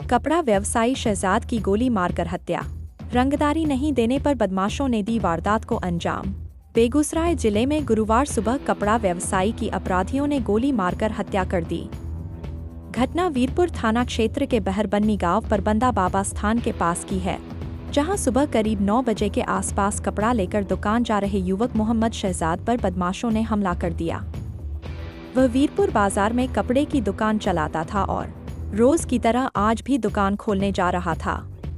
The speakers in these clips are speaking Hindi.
कपड़ा व्यवसायी शहजाद की गोली मारकर हत्या। रंगदारी नहीं देने पर बदमाशों ने दी वारदात को अंजाम। बेगूसराय जिले में गुरुवार सुबह कपड़ा व्यवसायी की अपराधियों ने गोली मारकर हत्या कर दी। घटना वीरपुर थाना क्षेत्र के बहरबन्नी गांव पर बंदा बाबा स्थान के पास की है, जहां सुबह करीब 9 बजे के आसपास कपड़ा लेकर दुकान जा रहे युवक मोहम्मद शहजाद पर बदमाशों ने हमला कर दिया। वह वीरपुर बाजार में कपड़े की दुकान चलाता था और रोज की तरह आज भी दुकान खोलने जा रहा था।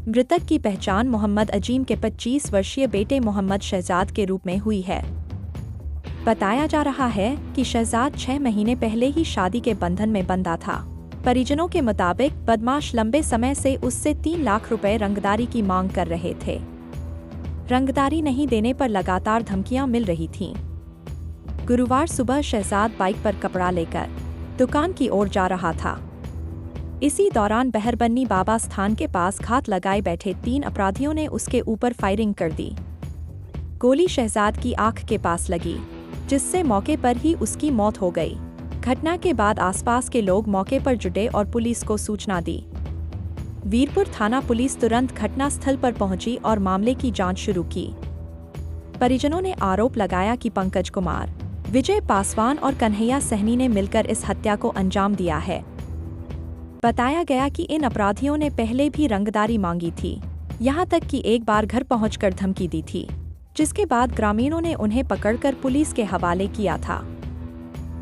मृतक की पहचान मोहम्मद अजीम के 25 वर्षीय बेटे मोहम्मद शहजाद के रूप में हुई है। बताया जा रहा है कि शहजाद 6 महीने पहले ही शादी के बंधन में बंधा था। परिजनों के मुताबिक बदमाश लंबे समय से उससे 3 लाख रुपए रंगदारी की मांग कर रहे थे। रंगदारी नहीं देने पर लगातार धमकियां मिल रही थीं। गुरुवार सुबह शहजाद बाइक पर कपड़ा लेकर दुकान की ओर जा रहा था। इसी दौरान बहरबन्नी बाबा स्थान के पास घात लगाए बैठे 3 अपराधियों ने उसके ऊपर फायरिंग कर दी। गोली शहजाद की आंख के पास लगी, जिससे मौके पर ही उसकी मौत हो गई। घटना के बाद आसपास के लोग मौके पर जुटे और पुलिस को सूचना दी। वीरपुर थाना पुलिस तुरंत घटनास्थल पर पहुंची और मामले की जांच शुरू की। परिजनों ने आरोप लगाया कि पंकज कुमार, विजय पासवान और कन्हैया सहनी ने मिलकर इस हत्या को अंजाम दिया है। बताया गया कि इन अपराधियों ने पहले भी रंगदारी मांगी थी, यहां तक कि एक बार घर पहुंचकर धमकी दी थी, जिसके बाद ग्रामीणों ने उन्हें पकड़कर पुलिस के हवाले किया था।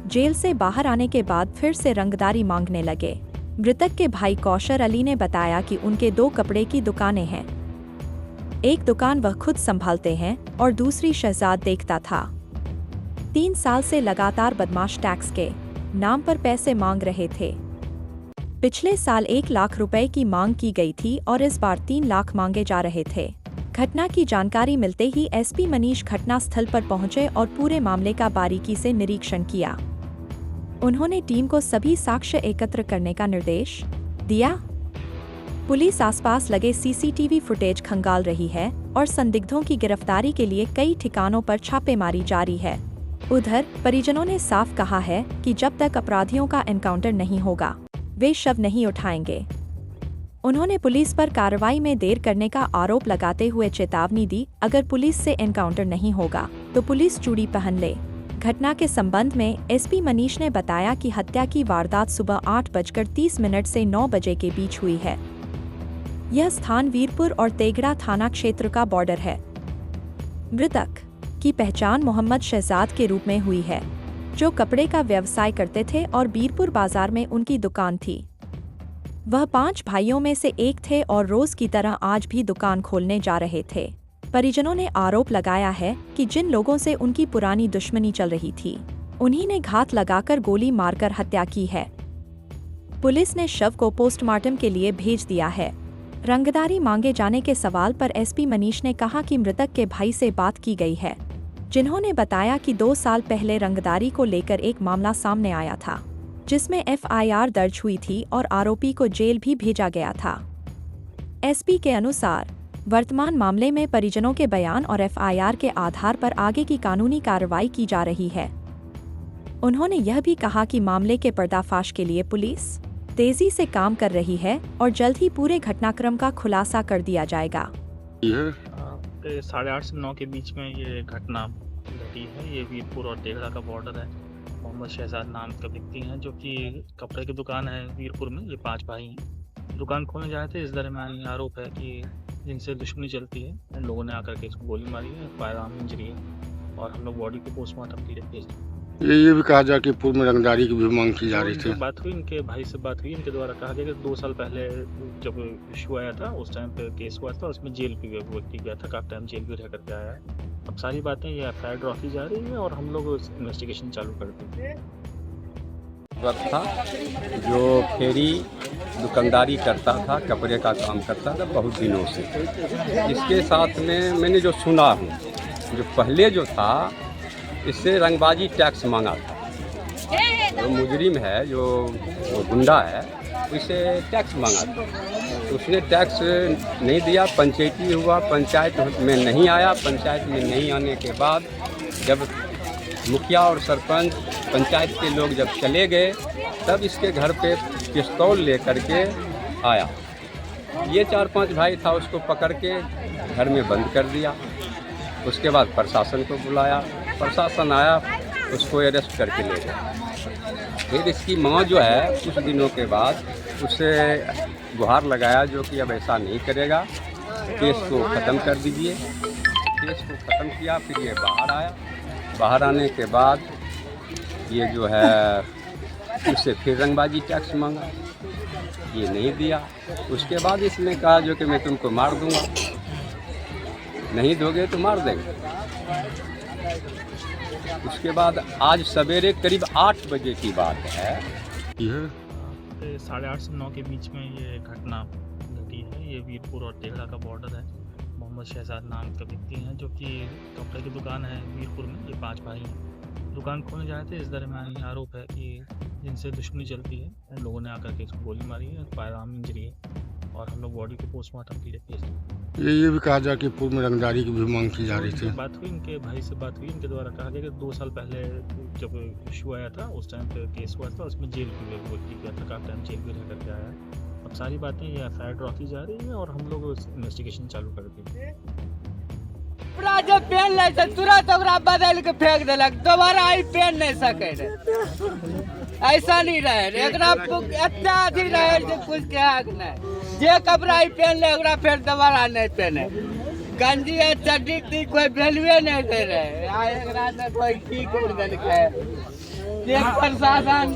जेल से बाहर आने के बाद फिर से रंगदारी मांगने लगे। मृतक के भाई कौशर अली ने बताया कि उनके 2 कपड़े की दुकानें हैं। एक दुकान वह खुद संभालते हैं और दूसरी शहजाद देखता था। 3 साल से लगातार बदमाश टैक्स के नाम पर पैसे मांग रहे थे। पिछले साल 1 लाख रुपए की मांग की गई थी और इस बार 3 लाख मांगे जा रहे थे। घटना की जानकारी मिलते ही एसपी मनीष घटनास्थल पर पहुंचे और पूरे मामले का बारीकी से निरीक्षण किया। उन्होंने टीम को सभी साक्ष्य एकत्र करने का निर्देश दिया। पुलिस आसपास लगे सीसीटीवी फुटेज खंगाल रही है और संदिग्धों की गिरफ्तारी के लिए कई ठिकानों पर छापेमारी जारी है। उधर परिजनों ने साफ कहा है कि जब तक अपराधियों का एनकाउंटर नहीं होगा, वे शव नहीं उठाएंगे। उन्होंने पुलिस पर कार्रवाई में देर करने का आरोप लगाते हुए चेतावनी दी, अगर पुलिस से एनकाउंटर नहीं होगा तो पुलिस चूड़ी पहन ले। घटना के संबंध में एसपी मनीष ने बताया कि हत्या की वारदात सुबह 8:30 से 9 बजे के बीच हुई है। यह स्थान वीरपुर और तेघड़ा थाना क्षेत्र का बॉर्डर है। मृतक की पहचान मोहम्मद शहजाद के रूप में हुई है, जो कपड़े का व्यवसाय करते थे और वीरपुर बाजार में उनकी दुकान थी। वह 5 भाइयों में से एक थे और रोज की तरह आज भी दुकान खोलने जा रहे थे। परिजनों ने आरोप लगाया है कि जिन लोगों से उनकी पुरानी दुश्मनी चल रही थी, उन्हीं ने घात लगाकर गोली मारकर हत्या की है। पुलिस ने शव को पोस्टमार्टम के लिए भेज दिया है। रंगदारी मांगे जाने के सवाल पर एसपी मनीष ने कहा कि मृतक के भाई से बात की गई है, जिन्होंने बताया कि 2 साल पहले रंगदारी को लेकर एक मामला सामने आया था, जिसमें एफआईआर दर्ज हुई थी और आरोपी को जेल भी भेजा गया था। एसपी के अनुसार वर्तमान मामले में परिजनों के बयान और एफआईआर के आधार पर आगे की कानूनी कार्रवाई की जा रही है। उन्होंने यह भी कहा कि मामले के पर्दाफाश के लिए पुलिस तेजी से काम कर रही है और जल्द ही पूरे घटनाक्रम का खुलासा कर दिया जाएगा। 8:30 से 9 के बीच में ये घटना घटी है। ये वीरपुर और तेघड़ा का बॉर्डर है। मोहम्मद शहजाद नाम का व्यक्ति है, जो कि कपड़े की दुकान है वीरपुर में। ये 5 भाई हैं, दुकान खोलने जा रहे थे। इस दरमियान आरोप है कि जिनसे दुश्मनी चलती है, इन लोगों ने आकर के इसको गोली मारी है। फायर आर्म इंजरी है और हम लोग बॉडी को पोस्टमार्टम के लिए भेज दिए। ये भी कहा जा कि पूर्व में रंगदारी की भी मांग की जा रही थी। बात हुई, इनके भाई से बात हुई, इनके द्वारा कहा गया कि 2 साल पहले जब इशू आया था, उस टाइम पे केस हुआ था, उसमें जेल भी व्यक्ति गया था, काफी टाइम जेल भी रह करके आया है। अब सारी बातें ये एफआईआर ड्रॉ की जा रही है और हम लोग इन्वेस्टिगेशन चालू कर देंगे। वक्त था जो फेरी दुकानदारी करता था, कपड़े का काम करता था बहुत दिनों से। इसके साथ में मैंने जो सुना हूँ, जो पहले जो था इससे रंगबाजी टैक्स मांगा था। जो मुजरिम है, जो गुंडा है, उससे टैक्स मांगा था। तो उसने टैक्स नहीं दिया, पंचायती हुआ, पंचायत में नहीं आया। पंचायत में नहीं आने के बाद जब मुखिया और सरपंच पंचायत के लोग जब चले गए, तब इसके घर पे पिस्तौल लेकर के आया ये 4-5 भाई था, उसको पकड़ के घर में बंद कर दिया। उसके बाद प्रशासन को बुलाया, प्रशासन आया, उसको अरेस्ट करके ले गया। फिर इसकी माँ जो है कुछ दिनों के बाद उससे गुहार लगाया जो कि अब ऐसा नहीं करेगा, केस को ख़त्म कर दीजिए। केस को ख़त्म किया, फिर ये बाहर आया। बाहर आने के बाद ये जो है उससे फिर रंगबाजी टैक्स मांगा, ये नहीं दिया। उसके बाद इसने कहा जो कि मैं तुमको मार दूंगा, नहीं दोगे तो मार देंगे। उसके बाद आज सवेरे करीब 8 बजे की बात है। ये 8:30 से 9 के बीच में ये घटना घटी है। ये वीरपुर और तेघड़ा का बॉर्डर है। मोहम्मद शहजाद नाम का व्यक्ति हैं जो कि कपड़े की दुकान है वीरपुर में। ये 5 भाई हैं, दुकान खोलने जाए थे। इस दरमियान ये आरोप है कि जिनसे दुश्मनी चलती है, उन लोगों ने आकर के इसको गोली मारी है, फायर आर्म इंजरी है और हम लोग बॉडी को पोस्टमार्टम के लिए भेज दें। ये भी कहा जाए कि पूर्व में रंगदारी की भी मांग की जा रही थी। बात हुई, इनके भाई से बात हुई, इनके द्वारा कहा गया कि 2 साल पहले जब इशू आया था उस टाइम पे केस हुआ था, उसमें जेल भी गया था, काफ़ी टाइम जेल भी रह करके आया है। अब सारी बातें ये एफआईआर ड्रॉ की जा रही है और हम लोग इन्वेस्टिगेशन चालू कर देंगे। कपड़ा जब पहन ले से तुरंत ओकरा बदल के फेंक देलक, दोबारा आई पहन नहीं सके रहे। ऐसा नहीं रहे, एकरा एतना अथी रहे जे कुछ के हक नहीं। जे कपड़ा आई पहन ले ओकरा फिर दोबारा नहीं पहने। गंजी है चड्डी की कोई वैल्यूए नहीं दे रहे। आ एकरा ने कोई की कर देलकै। ये प्रशासन